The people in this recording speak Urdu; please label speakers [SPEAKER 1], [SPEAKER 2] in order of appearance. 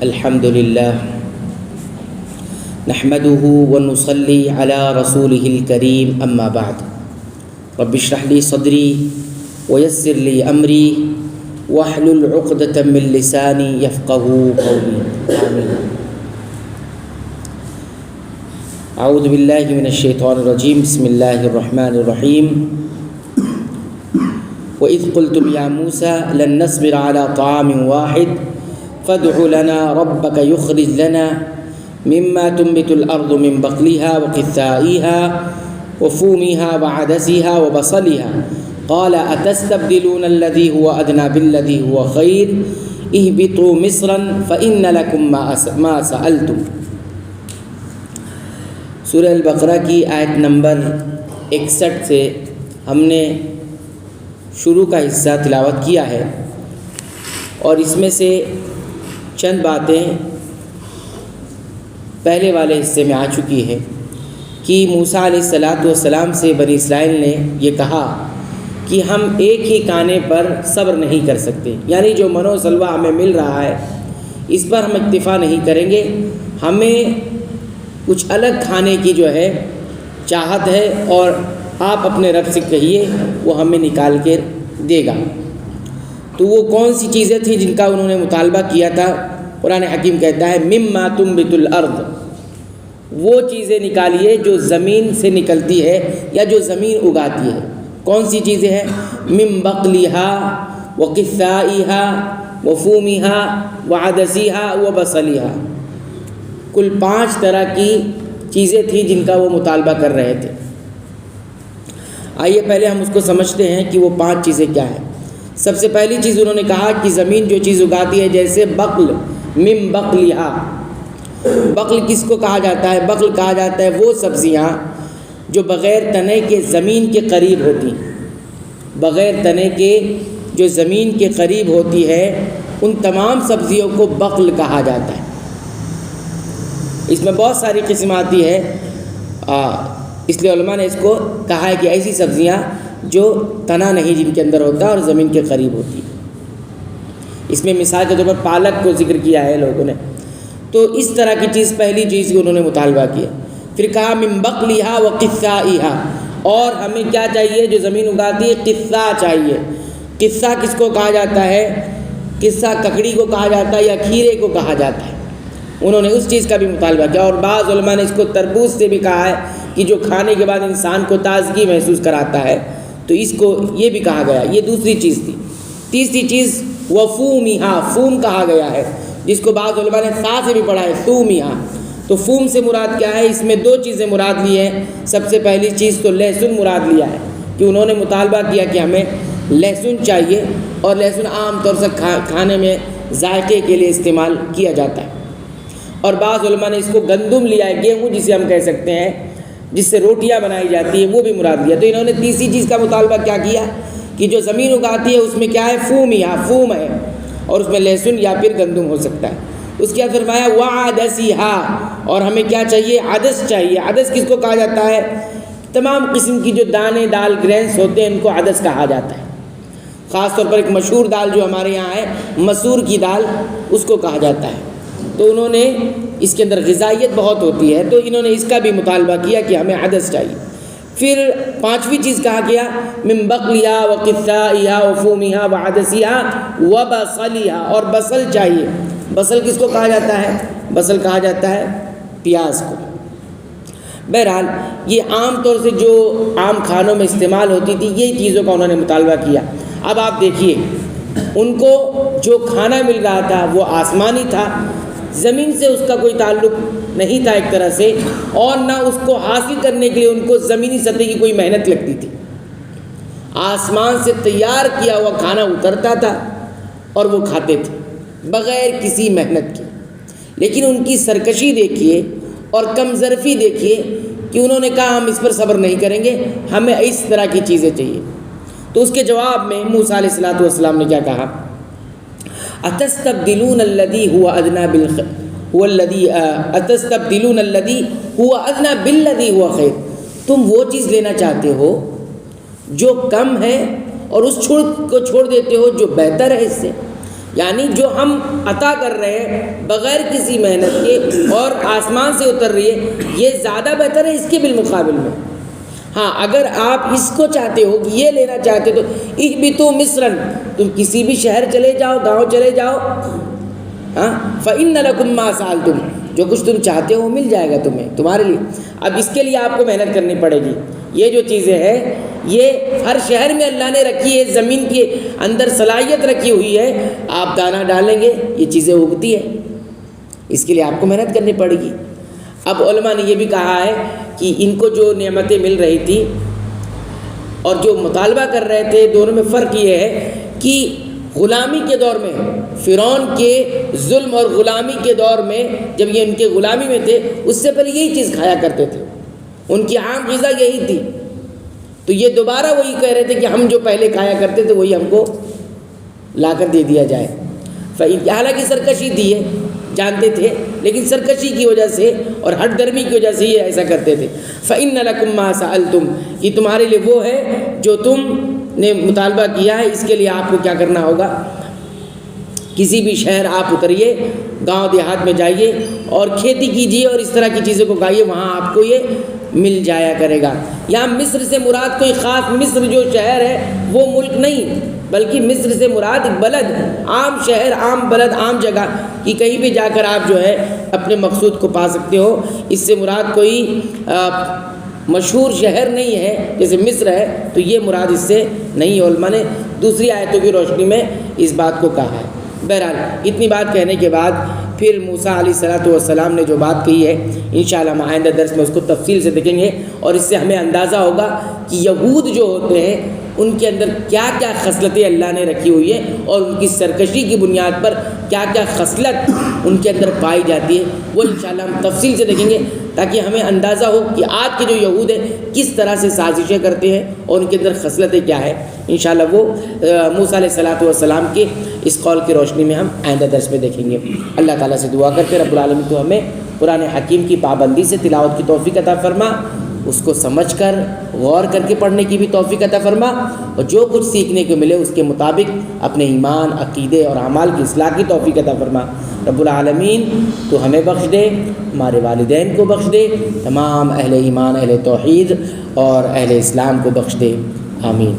[SPEAKER 1] الحمد للہ نحمده ونصلی علی رسوله الکریم اما بعد رب اشرح لی صدری ویسر لی امری واحلل عقدۃ من لسانی یفقهوا قولی آمین۔ اعوذ باللہ من الشیطان الرجیم، بسم اللہ الرحمن الرحیم۔ وَإِذْ قُلْتُمْ يَا مُوسَى لَن نَّصْبِرَ عَلَىٰ طَعَامٍ وَاحِدٍ فَادْعُ لَنَا رَبَّكَ يُخْرِجْ لَنَا مِمَّا تُنبِتُ الْأَرْضُ مِن بَقْلِهَا وَقِثَّائِهَا وَفُومِهَا وَعَدَسِهَا وَبَصَلِهَا قَالَ أَتَسْتَبْدِلُونَ الَّذِي هُوَ أَدْنَىٰ بِالَّذِي هُوَ خَيْرٌ اهْبِطُوا مِصْرًا فَإِنَّ لَكُم مَّا سَأَلْتُمْ۔ سورہ البقرہ کی آیت نمبر 61 سے ہم نے شروع کا حصہ تلاوت کیا ہے، اور اس میں سے چند باتیں پہلے والے حصے میں آ چکی ہے کہ موسیٰ علیہ السلام سے بنی اسرائیل نے یہ کہا کہ ہم ایک ہی کھانے پر صبر نہیں کر سکتے، یعنی جو من و سلوہ ہمیں مل رہا ہے اس پر ہم اکتفا نہیں کریں گے، ہمیں کچھ الگ کھانے کی جو ہے چاہت ہے، اور آپ اپنے رب سے کہیے وہ ہمیں نکال کے دے گا۔ تو وہ کون سی چیزیں تھیں جن کا انہوں نے مطالبہ کیا تھا؟ قرآن حکیم کہتا ہے مما تنبت الارض، وہ چیزیں نکالیے جو زمین سے نکلتی ہے یا جو زمین اگاتی ہے۔ کون سی چیزیں ہیں؟ من بقلها وقثائها وفومها وعدسها وبصلها، کل 5 طرح کی چیزیں تھیں جن کا وہ مطالبہ کر رہے تھے۔ آئیے پہلے ہم اس کو سمجھتے ہیں کہ وہ 5 چیزیں کیا ہیں۔ سب سے پہلی چیز انہوں نے کہا کہ زمین جو چیز اگاتی ہے، جیسے بقل، من بقلها، بقل کس کو کہا جاتا ہے؟ بقل کہا جاتا ہے وہ سبزیاں جو بغیر تنے کے زمین کے قریب ہوتی ہیں، بغیر تنے کے جو زمین کے قریب ہوتی ہے ان تمام سبزیوں کو بقل کہا جاتا ہے۔ اس میں بہت ساری قسم آتی ہے، اس لیے علماء نے اس کو کہا ہے کہ ایسی سبزیاں جو تنا نہیں جن کے اندر ہوتا اور زمین کے قریب ہوتی ہے۔ اس میں مثال کے طور پر پالک کو ذکر کیا ہے لوگوں نے۔ تو اس طرح کی چیز پہلی چیز کی انہوں نے مطالبہ کیا۔ پھر کہا من بقلها وقثائها، اور ہمیں کیا چاہیے؟ جو زمین اگاتی ہے قصہ چاہیے۔ قصہ کس کو کہا جاتا ہے؟ قصہ ککڑی کو کہا جاتا ہے یا کھیرے کو کہا جاتا ہے۔ انہوں نے اس چیز کا بھی مطالبہ کیا، اور بعض علماء نے اس کو تربوز سے بھی کہا ہے کہ جو کھانے کے بعد انسان کو تازگی محسوس کراتا ہے، تو اس کو یہ بھی کہا گیا۔ یہ دوسری چیز تھی۔ تیسری چیز وفومہا، فوم کہا گیا ہے، جس کو بعض علماء نے سا سے بھی پڑھا ہے، فومہا۔ تو فوم سے مراد کیا ہے؟ اس میں 2 چیزیں مراد لی ہیں۔ سب سے پہلی چیز تو لہسن مراد لیا ہے، کہ انہوں نے مطالبہ کیا کہ ہمیں لہسن چاہیے، اور لہسن عام طور سے کھانے میں ذائقے کے لیے استعمال کیا جاتا ہے۔ اور بعض علماء نے اس کو گندم لیا ہے، گیہوں جسے ہم کہہ سکتے ہیں، جس سے روٹیاں بنائی جاتی ہیں، وہ بھی مراد لیا۔ تو انہوں نے تیسری چیز کا مطالبہ کیا کیا کہ جو زمین اگاتی ہے اس میں کیا ہے؟ فومہا، فوم ہے، اور اس میں لہسن یا پھر گندم ہو سکتا ہے۔ اس کے بعد فرمایا وعدسہا، اور ہمیں کیا چاہیے؟ عدس چاہیے۔ عدس کس کو کہا جاتا ہے؟ تمام قسم کی جو دانے دال گرینس ہوتے ہیں ان کو عدس کہا جاتا ہے۔ خاص طور پر ایک مشہور دال جو ہمارے یہاں ہے، مسور کی دال، اس کو کہا جاتا ہے۔ تو انہوں نے اس کے اندر غذائیت بہت ہوتی ہے، تو انہوں نے اس کا بھی مطالبہ کیا کہ ہمیں عدس چاہیے۔ پھر 5ویں چیز کہا گیا من بقلها وقثائها وفومها وعدسها وبصلها، اور بصل چاہیے۔ بصل کس کو کہا جاتا ہے؟ بصل کہا جاتا ہے پیاز کو۔ بہرحال یہ عام طور سے جو عام کھانوں میں استعمال ہوتی تھی، یہی چیزوں کا انہوں نے مطالبہ کیا۔ اب آپ دیکھیے، ان کو جو کھانا مل رہا تھا وہ آسمانی تھا، زمین سے اس کا کوئی تعلق نہیں تھا ایک طرح سے، اور نہ اس کو حاصل کرنے کے لیے ان کو زمینی سطح کی کوئی محنت لگتی تھی۔ آسمان سے تیار کیا ہوا کھانا اترتا تھا اور وہ کھاتے تھے بغیر کسی محنت کے۔ لیکن ان کی سرکشی دیکھیے اور کم ظرفی دیکھیے کہ انہوں نے کہا ہم اس پر صبر نہیں کریں گے، ہمیں اس طرح کی چیزیں چاہیے۔ تو اس کے جواب میں موسیٰ علیہ السلام نے کیا کہا؟ اتستبدلون الذی هو ادنی بالذی هو خیر، تم وہ چیز لینا چاہتے ہو جو کم ہے اور اس کو چھوڑ دیتے ہو جو بہتر ہے اس سے۔ یعنی جو ہم عطا کر رہے ہیں بغیر کسی محنت کے اور آسمان سے اتر رہی ہے، یہ زیادہ بہتر ہے اس کے بالمقابل میں۔ ہاں اگر آپ اس کو چاہتے ہو کہ یہ لینا چاہتے ہو تو اہبطوا مصرا، تم کسی بھی شہر چلے جاؤ، گاؤں چلے جاؤ، ہاں فإن لکم ما سألتم، جو کچھ تم چاہتے ہو مل جائے گا تمہیں، تمہارے لیے۔ اب اس کے لیے آپ کو محنت کرنی پڑے گی۔ یہ جو چیزیں ہیں یہ ہر شہر میں اللہ نے رکھی ہے، زمین کے اندر صلاحیت رکھی ہوئی ہے، آپ دانہ ڈالیں گے یہ چیزیں اگتی ہے، اس کے لیے آپ کو محنت کرنی پڑے گی۔ اب علماء نے یہ بھی کہا ہے کہ ان کو جو نعمتیں مل رہی تھی اور جو مطالبہ کر رہے تھے، دونوں میں فرق یہ ہے کہ غلامی کے دور میں، فرعون کے ظلم اور غلامی کے دور میں جب یہ ان کے غلامی میں تھے، اس سے پہلے یہی چیز کھایا کرتے تھے، ان کی عام غذا یہی تھی، تو یہ دوبارہ وہی کہہ رہے تھے کہ ہم جو پہلے کھایا کرتے تھے وہی ہم کو لا کر دے دیا جائے۔ حالانکہ سرکشی دی ہے، جانتے تھے، لیکن سرکشی کی وجہ سے اور ہٹ درمی کی وجہ سے یہ ایسا کرتے تھے۔ فَإِنَّ لَكُمْ مَا سَأَلْتُمْ، کہ تمہارے لیے وہ ہے جو تم نے مطالبہ کیا ہے، اس کے لیے آپ کو کیا کرنا ہوگا، کسی بھی شہر آپ اتریے، گاؤں دیہات میں جائیے اور کھیتی کیجیے اور اس طرح کی چیزوں کو کھائیے، وہاں آپ کو یہ مل جایا کرے گا۔ یہاں مصر سے مراد کوئی خاص مصر جو شہر ہے وہ ملک نہیں، بلکہ مصر سے مراد بلد، عام شہر، عام بلد، عام جگہ کہ کہیں بھی جا کر آپ جو ہے اپنے مقصود کو پا سکتے ہو۔ اس سے مراد کوئی مشہور شہر نہیں ہے جیسے مصر ہے، تو یہ مراد اس سے نہیں، علماء نے دوسری آیتوں کی روشنی میں اس بات کو کہا ہے۔ بہرحال اتنی بات کہنے کے بعد پھر موسیٰ علیہ السلام نے جو بات کہی ہے انشاءاللہ ہم آئندہ درس میں اس کو تفصیل سے دیکھیں گے، اور اس سے ہمیں اندازہ ہوگا کہ یہود جو ہوتے ہیں ان کے اندر کیا کیا خصلتیں اللہ نے رکھی ہوئی ہے اور ان کی سرکشی کی بنیاد پر کیا کیا خصلت ان کے اندر پائی جاتی ہے، وہ انشاءاللہ ہم تفصیل سے دیکھیں گے تاکہ ہمیں اندازہ ہو کہ آج کے جو یہود ہیں کس طرح سے سازشیں کرتے ہیں اور ان کے اندر خصلتیں کیا ہے۔ انشاءاللہ وہ موسیٰ علیہ السلام کے اس قول کی روشنی میں ہم آئندہ درس میں دیکھیں گے۔ اللہ تعالیٰ سے دعا کرتے رب العالمین تو ہمیں قرآن حکیم کی پابندی سے تلاوت کی توفیق عطا فرما، اس کو سمجھ کر غور کر کے پڑھنے کی بھی توفیق عطا فرما، اور جو کچھ سیکھنے کو ملے اس کے مطابق اپنے ایمان، عقیدے اور اعمال کی اصلاح کی توفیق عطا فرما۔ رب العالمین تو ہمیں بخش دے، ہمارے والدین کو بخش دے، تمام اہل ایمان، اہل توحید اور اہل اسلام کو بخش دے، آمین۔